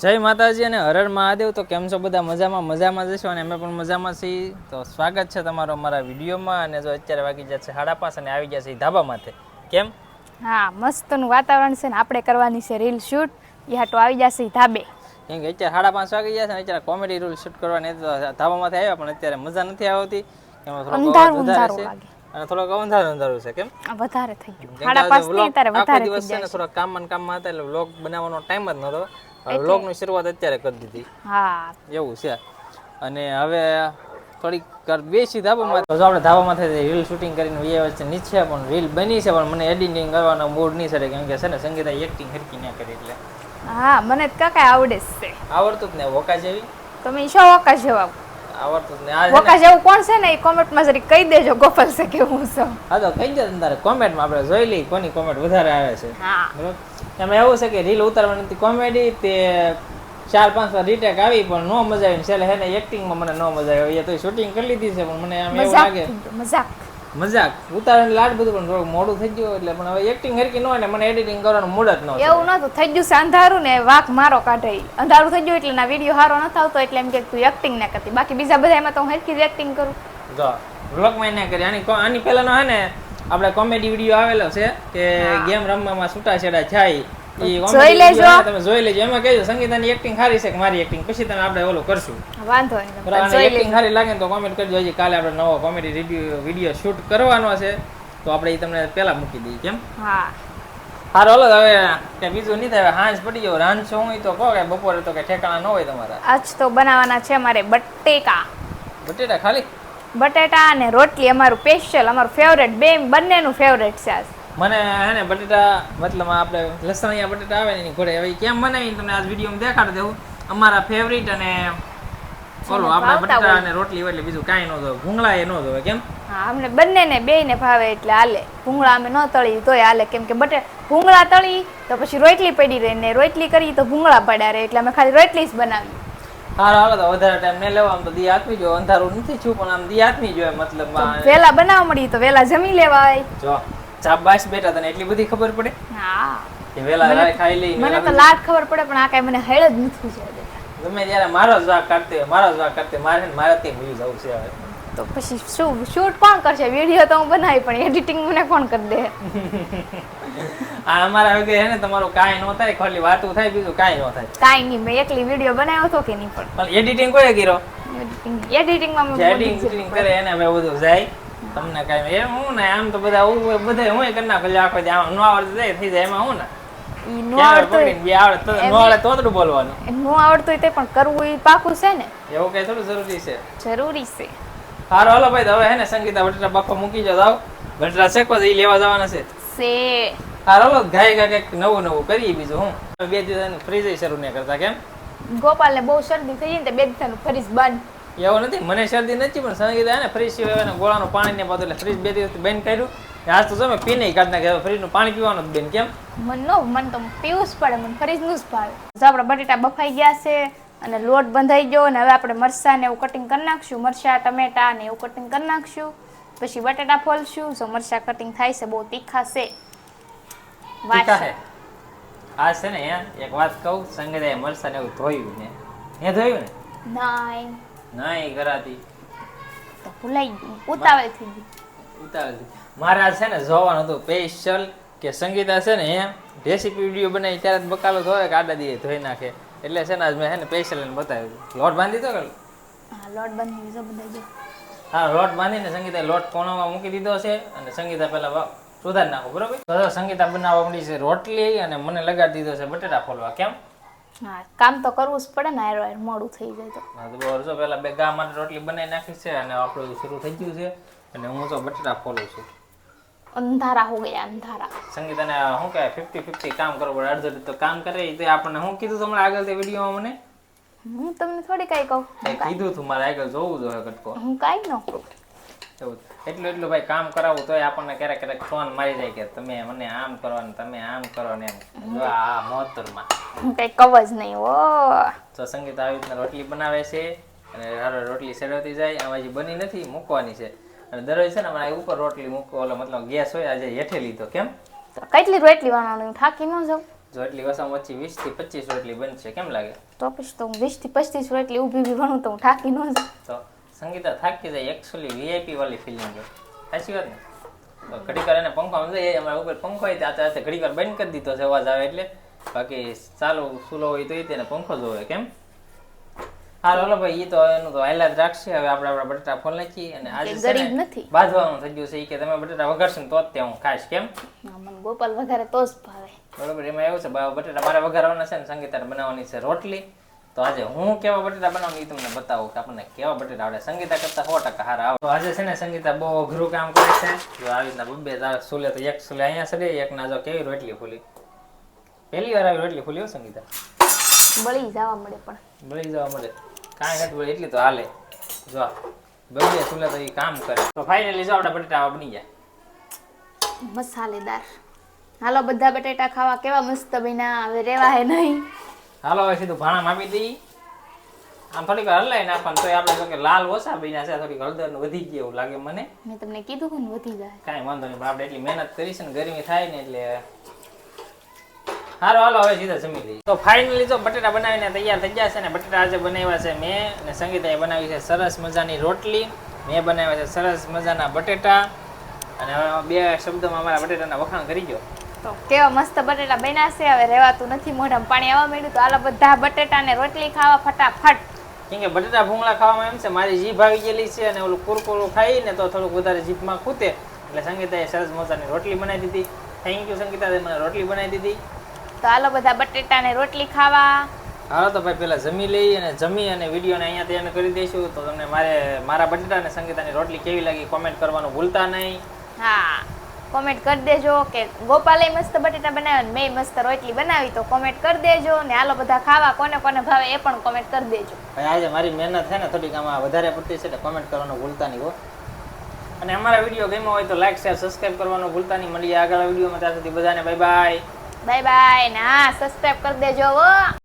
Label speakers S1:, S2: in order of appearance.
S1: જય માતાજી અને હર મહાદેવ. તો કેમ છો બધા? મજામાં જશો અને અમે પણ મજામાં છીએ. તો સ્વાગત છે તમારો અમારા વિડીયોમાં. અને જો અત્યારે વાગી જશે 5:30 અને આવી ગયા છે ધાબા માથે. કેમ?
S2: હા, મસ્તનું વાતાવરણ છે ને આપણે કરવાની છે રીલ શૂટ. એ હાટો આવી જશે ધાબે.
S1: કેમ કે અત્યારે 5:30 વાગી ગયા છે ને અત્યારે કોમેડી રીલ શૂટ કરવાની ધાબામાંથી આવ્યા, પણ અત્યારે મજા નથી આવતી. એમાં થોડોક અવાજ વધારે છે અને થોડોક અંધારું છે. કેમ
S2: વધારે થઈ ગયું? 5:30 ત્યારે વધારે થઈ
S1: જાય છે. થોડા કામમાં હતા એટલે વ્લોગ બનાવવાનો ટાઈમ જ નહોતો. વ્લોગની શરૂઆત અત્યારે કરી દીધી.
S2: હા,
S1: એવું છે. અને હવે થોડીક બેસી ધાબામાં તો આપણે ધાબામાંથી રીલ શૂટિંગ કરીને એ વચ્ચે નીચે પણ રીલ બની છે, પણ મને એડિટિંગ કરવાનો મૂડ નહીં સડે, કેમ કે છે ને સંગીતા એક્ટિંગ હરકી ના કરી એટલે.
S2: હા, મને કાકા આવડે છે.
S1: આવડતું જ ને વોકા જેવી.
S2: તમે શું વોકા જેવા?
S1: આવડતું જ ને. આ
S2: વોકા જેવું કોણ છે ને એ કોમેન્ટમાં જરી કહી દેજો ગોપાલ છે કે હું છું.
S1: હા તો કહી દે તારે કોમેન્ટમાં, આપણે જોઈ લઈએ કોની કોમેન્ટ વધારે આવે છે.
S2: હા,
S1: બરોબર. એમાં એવું છે કે રીલ ઉતારવાની હતી કોમેડી, તે 4-5 વાર રીટેક આવી પણ નો મજા આવી. છેલ્લે હેને એક્ટિંગમાં મને નો મજા આવી. એ તો શૂટિંગ કરી લીધી છે પણ મને આમ એવું લાગે મજાક ઉતારવાની લાડ બધું પણ થોડું મોડું થઈ ગયું એટલે. પણ હવે એક્ટિંગ હરકી ન હોય ને મને એડિટિંગ કરવાનું મૂડ જ ન હોય.
S2: એવું નતું થઈ ગયું છે અંધારું ને વાક મારો કાઢે. અંધારું થઈ ગયું એટલે ના વિડીયો સારો નથી આવતો, એટલે એમ કે તું એક્ટિંગ ના કરતી. બાકી બીજા બધા એમાં તો હું હરકી જ એક્ટિંગ કરું.
S1: જો વ્લોગમાં ના કરી. આની પહેલાનો હે ને આપણે કોમેડી વિડીયો આવેલો છે કે ગેમ રમવામાં છૂટાછેડા થાય.
S2: જોઈ લેજો,
S1: તમે જોઈ લેજો. એમાં કહેજો સંગીતાની એક્ટિંગ સારી છે કે મારી એક્ટિંગ, પછી તમે આપણે ઓલું કરશું.
S2: વાંધો નહીં,
S1: એક્ટિંગ સારી લાગે ને તો કોમેન્ટ કરજો. હજી કાલે આપણે નવો કોમેડી વિડીયો શૂટ કરવાનો છે, તો આપણે એ તમને પહેલા મૂકી દઈએ. કેમ?
S2: હા,
S1: હારો હલો. હવે કે બીજું નહીં થાય, હાંજ પડી ગયો. રાંધ છો હું તો કહો કે બપોરે તો કે ઠેકાણા ન હોય તમારા.
S2: આજ તો બનાવવાના છે અમારે બટેકા.
S1: બટેટા ખાલી?
S2: બટેટા અને રોટલી અમારું સ્પેશિયલ, અમારું ફેવરેટ, બંનેનું ફેવરેટ છે આજ.
S1: મને હે ને બટેટા, મતલબ આપણે લસણિયા બટેટા આવે ને એની ઘોડે હવે કેમ બનાવીને તમને આજ વિડીયોમાં દેખાડી દેવું. અમારા ફેવરિટ અને ઓલો આપણે બટેટા અને રોટલી હોય એટલે બીજું કાંઈ ન જોવે. ભૂંગળા એ ન જોવે. કેમ?
S2: હા, અમને બંનેને બેયને ભાવે એટલે હાલે. ભૂંગળા અમે ન તળી તોય હાલે, કેમ કે ભૂંગળા તળી તો પછી રોટલી પડી રહે ને રોટલી કરી તો ભૂંગળા પડ્યા રહે, એટલે અમે ખાલી રોટલી જ બનાવી.
S1: હાલો હાલો. તો વધારે ટાઈમ નહીં લેવા. આમ તો દી આથમી જો. અંધારું નથી છું પણ આમ દી આથમી જોઈએ. મતલબ
S2: વેલા બનાવવા મળી તો વેલા જમી લેવાય.
S1: જો ચાબાસ બેઠા તને એટલી બધી ખબર પડે?
S2: હા,
S1: કે વેલા ખાઈ લઈ.
S2: મને તો લાટ ખબર પડે પણ આ કઈ મને હેળ જ નથી છે.
S1: ગમે ત્યારે મારો જ વાક કાઢતે મારે તે ભૂલી જવું છે હવે.
S2: તો પછી શું શૂટ કોણ કરશે? વિડીયો તો હું બનાવી પણ એડિટિંગ મને કોણ કરી દે?
S1: આ અમારા વગર હે ને તમારું કાંઈ ન થાય, ખાલી વાતું થાય, બીજું કાંઈ ન થાય.
S2: કાંઈ નહીં, મેં એકલી વિડીયો બનાવ્યો હતો કે નહીં પણ
S1: એડિટિંગ કોઈ કર્યો?
S2: એડિટિંગમાં
S1: એડિટિંગ કરે એને અમે બધું જાય. તમને કાંઈ એમ હું ને આમ તો બધા હું કરી નાખો આખો આમ ન આવડતું જાય થઈ જાય. એમાં હું ને
S2: નો આવડતું
S1: બોલવાનું
S2: નો આવડતું હોય તે પણ કરવું એ પાકું છે ને. એવું
S1: કઈ થોડું જરૂરી છે?
S2: જરૂરી છે.
S1: હારો હાલો ભાઈ. હવે હે ને સંગીતા બટેટા બાફા મૂકી જાવ. બટેટા શેકો એ લેવા જવાના છે. હારો હાલો. ગાય કંઈક નવું કરીએ. બીજું હું 2 દિવસ ફ્રીજ શરૂ નહીં કરતા. કેમ?
S2: ગોપાલને બહુ શરદી થઈ જાય ને 2 દિવસનું ફ્રીજ બંધ.
S1: એવું નથી, મને શરદી નથી પણ સંગીતા હે ને ફ્રીજ સિવાય ગોળાનું પાણી ને બધું એટલે ફ્રીજ 2 દિવસથી બંધ કર્યું. આજ તો તમે પી નહીં કાઢ નાખે. ફ્રીજનું પાણી પીવાનું જ બેન. કેમ?
S2: મને તો પીવું જ પડે, મને ફ્રીજનું જ ભાવે. આપણા બટેટા બફાઈ ગયા છે અને લોટ બંધાઈ ગયો અને હવે આપણે મરચાં ને એવું કટિંગ કરી નાખશું. મરચાં, ટમેટા ને એવું કટિંગ કરી નાખશું. પછી બટેટા ફોલશું. જો મરચાં કટિંગ થાય છે, બહુ તીખા છે.
S1: આ છે ને એક વાત કહું, સંગીતાએ મરચાં ને એવું ધોયું ને ધોયું ને નહીં કરાતી
S2: તો ભૂલાઈ ગયું. ઉતાવળ થઈ ગઈ.
S1: મારા છે ને જોવાનું હતું સ્પેશિયલ કે સંગીતા છે ને રેસીપી વિડીયો બનાવી ત્યારે જ બકાલો ધોવે કે આડા દીએ ધોઈ નાખે. એટલે છે ને આજ મેં છે ને સ્પેશિયલ એને બતાવ્યું. લોટ બાંધી દો કે?
S2: હા, લોટ બાંધી દીધો બધા.
S1: હા, લોટ બાંધીને સંગીતાએ લોટ કોણામાં મૂકી દીધો છે અને સંગીતા પહેલા સુધારી નાખો. બરોબર. તો સંગીતા બનાવવા મળી છે રોટલી અને મને લગાડી દીધો છે બટેટા ફોલવા. કેમ?
S2: હા, કામ તો કરવું જ પડે ને. આયરો મોડું થઈ જાય તો.
S1: હા, તો બરોબર. પહેલા 2 ગા માટે રોટલી બનાવી નાખી છે અને આપણું શરૂ થઈ ગયું છે અને હું તો બટેટા ફોલું છું.
S2: અંધારા હો ગયા, અંધારા.
S1: સંગીતાને શું કહેવાય 50-50 કામ કરવું પડે. અડધો તો કામ કરે તો આપણને શું કીધું તમને આગળ તે વિડીયોમાં? મને
S2: હું તમને થોડી કઈ કહું.
S1: કીધું તું મારે આગળ જોવું જોઈએ કટકો.
S2: હું કાઈ ન કરું.
S1: એવું એટલું ભાઈ કામ કરાવું તોય આપણને ક્યારેક ફોન મારી જાય કે તમે મને આમ કરો ને તમે આમ કરો ને એમ. જો આ મોતરમાં
S2: હું કઈ કહું જ નહીં. ઓ
S1: તો સંગીતા આવી રીતના રોટલી બનાવે છે અને રોટલી સેડવતી જાય. આમાં હજી બની નથી, મૂકવાની છે. અને દરરોજ છે ને અમારે ઉપર રોટલી મૂકો, મતલબ ગેસ હોય આજે હેઠે લીધો. કેમ?
S2: કેટલી રોટલી બનાવવાની? થાકી ન જાઉં?
S1: જો એટલી ઓછામાં ઓછી 20 થી 25 રોટલી બનશે, કેમ લાગે?
S2: તો પછી તો હું 20 થી 25 રોટલી ઊભી ભણું તો હું થાકી ન જાઉં.
S1: તો સંગીતા થાકી જાય, એકચ્યુઅલી વીઆઈપી વાળી ફિલિંગ છે, સાચી વાત ને? તો ઘડીક વાર એને પંખો સમજાય, અમારા ઉપર પંખો હોય ત્યાં ઘડીક વાર બંધ કરી દીધો છે અવાજ આવે એટલે, બાકી ચાલુ સુલો હોય તો તેને પંખો જોવે, કેમ? હાલો હાલો ભાઈ, એ તો એનું તો હાઈલાત રાખશે. હવે આપણે આપણા બટેટા ફોલ નાખીએ અને આજે છે
S2: ગરીબ
S1: ને
S2: નથી.
S1: બાંધવાનું થઈ ગયું છે કે તમે બટેટા વઘારશો ને તો જ તે હું ખાઈશ, કેમ?
S2: હા, મને ગોપાલ વધારે તો જ ભાવે.
S1: બરોબર. એમાં એવું છે બટેટા મારે વઘારવાના છે ને સંગીતાને બનાવવાની છે રોટલી. તો આજે હું કેવા બટેટા બનાવું એ તમને બતાવું કે આપણને કેવા બટેટા આવડે. સંગીતા કરતા 100% હારા આવે. તો આજે છે ને સંગીતા બહુ અઘરું કામ કરે છે. જો આવી રીતના બબ્બે સુલે તો એક સુલે અહીંયા સડે, એક ના જો કેવી રોટલી ફૂલી. પહેલી વાર આવી રોટલી ફૂલી હો સંગીતા.
S2: બળી જવા મળે પણ.
S1: બળી જવા મળે કાંઈ નથી બળી એટલી તો હાલે. જો બબ્બે સુલે તો એ કામ કરે. તો ફાઇનલી જો આપણા બટેટા બની ગયા
S2: મસાલેદાર. હાલો બધા બટેટા ખાવા, કેવા મસ્ત બન્યા. હવે રેવા હે નહીં.
S1: હાલો હવે સીધું ભાણામાં આપી દઈ. આમ થોડીક વાર હલાઈ નાખવાનું તો આપણે જો કે લાલ ઓછા બન્યા છે, થોડીક હળદર વધી ગઈ એવું લાગે મને.
S2: મેં તમને કીધું ને વધી જાય.
S1: કાંઈ વાંધો નહીં, પણ આપણે એટલી મહેનત કરી છે ને, ગરમી થાય ને એટલે હારો. હાલો હવે સીધા જમી લઈએ. તો ફાઇનલી જો બટેટા બનાવીને તૈયાર થઈ ગયા છે ને. બટેટા આજે બનાવ્યા છે મેં અને સંગીતાએ બનાવી છે સરસ મજાની રોટલી. મેં બનાવ્યા છે સરસ મજાના બટેટા. અને હવે બે શબ્દોમાં અમારા બટેટાના વખાણ કરી ગયો.
S2: તો કેવા મસ્ત બટેટા બન્યા છે. હવે રેવાતું નથી, મોઢામાં પાણી આવવા માંડ્યું. તો હાલો બધા બટેટા ને રોટલી ખાવા ફટાફટ.
S1: કેમ કે બટેટા ભૂંગળા ખાવામાં એમ છે મારી જીભ આવી ગયેલી છે અને ઓલું કુરકુરું ખાઈને તો થોડુંક વધારે જીભમાં ખૂતે, એટલે સંગીતાએ સરસ મજાની રોટલી બનાવી દીધી. થેન્ક યુ સંગીતા, મને રોટલી બનાવી દીધી.
S2: તો હાલો બધા બટેટા ને રોટલી ખાવા.
S1: હાલો તો ભાઈ પેલા જમી લઈ અને જમી અને વિડીયોને અહીંયા તૈયાર કરી દઈશું. તો તમને મારા બટેટા અને સંગીતાની રોટલી કેવી લાગી કોમેન્ટ કરવાનું ભૂલતા નહીં.
S2: હા, કોમેન્ટ કરી દેજો કે ગોપાલે મસ્ત બટેટા બનાવ્યા ને મેં મસ્ત રોટલી બનાવી. તો કોમેન્ટ કરી દેજો ને હાલો બધા ખાવા. કોને કોને ભાવે એ પણ કોમેન્ટ કરી દેજો.
S1: ભાઈ આજે મારી મહેનત છે ને થોડીક આમાં વધારે પડતી છે એટલે કોમેન્ટ કરવાનું ભૂલતા નહીં હો. અને અમારા વિડીયો ગમ્યો હોય તો લાઈક શેર સબસ્ક્રાઈબ કરવાનું ભૂલતા નહીં. મળીએ આગળ વિડીયોમાં. ત્યાં સુધી બધાને બાય બાય.
S2: Bye bye. ને હા, સબસ્ક્રાઇબ કરી દેજો હો.